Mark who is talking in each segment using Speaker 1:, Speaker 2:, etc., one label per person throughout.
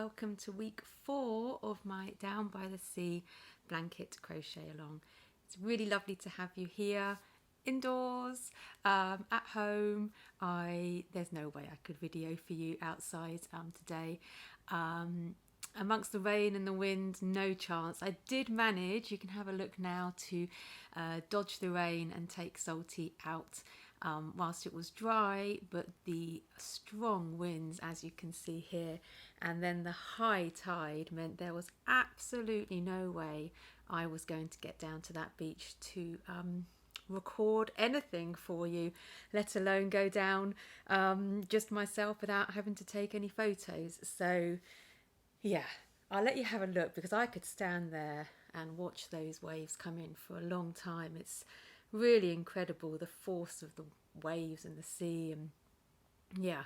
Speaker 1: welcome to week 4 of my Down by the Sea blanket crochet along. It's really lovely to have you here indoors, at home. There's no way I could video for you outside today. Amongst the rain and the wind, no chance. I did manage, you can have a look now, to dodge the rain and take Salty out whilst it was dry, but the strong winds, as you can see here, and then the high tide meant there was absolutely no way I was going to get down to that beach to record anything for you, let alone go down just myself without having to take any photos. So yeah, I'll let you have a look, because I could stand there and watch those waves come in for a long time. It's really incredible, the force of the waves and the sea, and yeah,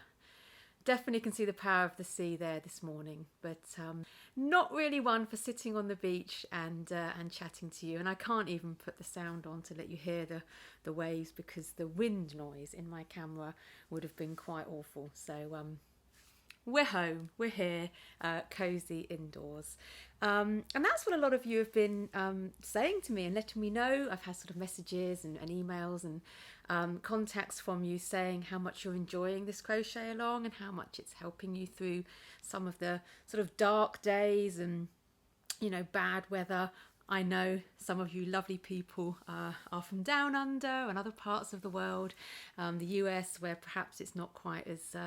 Speaker 1: definitely can see the power of the sea there this morning, but not really one for sitting on the beach and chatting to you. And I can't even put the sound on to let you hear the waves, because the wind noise in my camera would have been quite awful. So we're home, we're here, cozy indoors. And that's what a lot of you have been saying to me and letting me know. I've had sort of messages and emails and contacts from you saying how much you're enjoying this crochet along and how much it's helping you through some of the sort of dark days and, you know, bad weather. I know some of you lovely people are from down under and other parts of the world, the US, where perhaps it's not quite as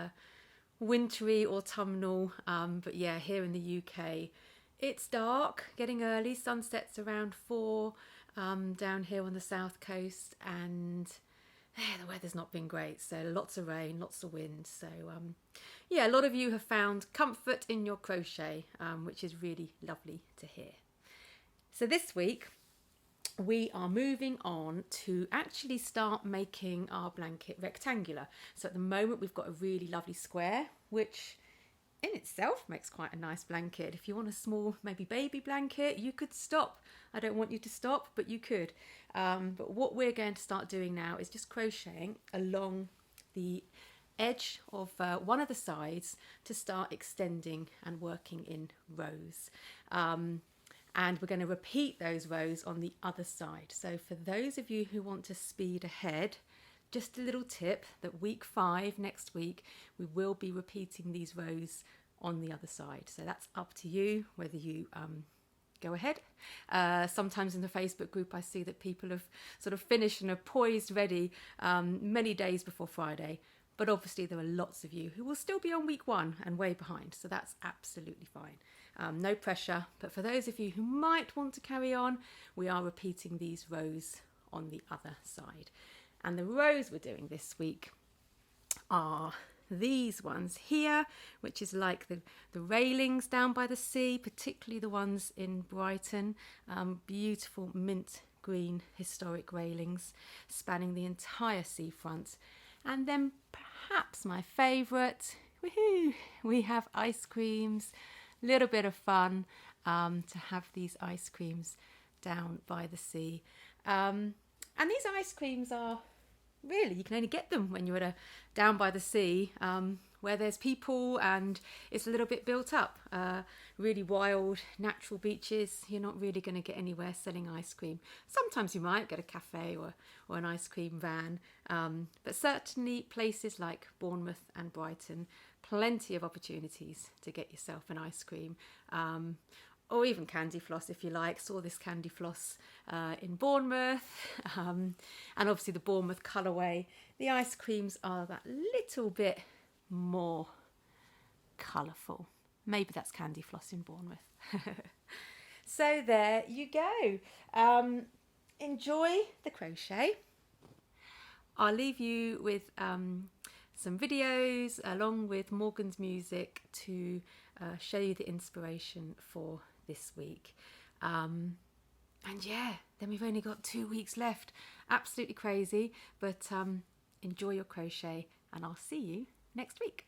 Speaker 1: wintry, autumnal, but yeah, here in the UK it's dark, getting early. Sunset's around 4 down here on the south coast, and the weather's not been great, so lots of rain, lots of wind. So yeah, a lot of you have found comfort in your crochet, which is really lovely to hear. So this week we are moving on to actually start making our blanket rectangular. So at the moment we've got a really lovely square, which in itself makes quite a nice blanket. If you want a small, maybe baby blanket, you could stop. I don't want you to stop, but you could. But what we're going to start doing now is just crocheting along the edge of one of the sides to start extending and working in rows. And we're going to repeat those rows on the other side. So for those of you who want to speed ahead, just a little tip that week 5 next week, we will be repeating these rows on the other side. So that's up to you whether you go ahead. Sometimes in the Facebook group I see that people have sort of finished and are poised ready many days before Friday. But obviously there are lots of you who will still be on week 1 and way behind. So that's absolutely fine. No pressure. But for those of you who might want to carry on, we are repeating these rows on the other side. And the rows we're doing this week are these ones here, which is like the railings down by the sea, particularly the ones in Brighton. Beautiful mint green historic railings spanning the entire seafront. And then perhaps my favourite, woohoo, we have ice creams, little bit of fun to have these ice creams down by the sea. And these ice creams are really, you can only get them when you're down by the sea, where there's people and it's a little bit built up. Really wild, natural beaches, you're not really going to get anywhere selling ice cream. Sometimes you might get a cafe or an ice cream van, but certainly places like Bournemouth and Brighton, plenty of opportunities to get yourself an ice cream. Or even candy floss if you like. Saw this candy floss in Bournemouth, and obviously the Bournemouth colourway. The ice creams are that little bit more colourful. Maybe that's candy floss in Bournemouth. So there you go. Enjoy the crochet. I'll leave you with some videos along with Morgan's music to show you the inspiration for this week. And yeah, then we've only got 2 weeks left. Absolutely crazy, but enjoy your crochet, and I'll see you next week.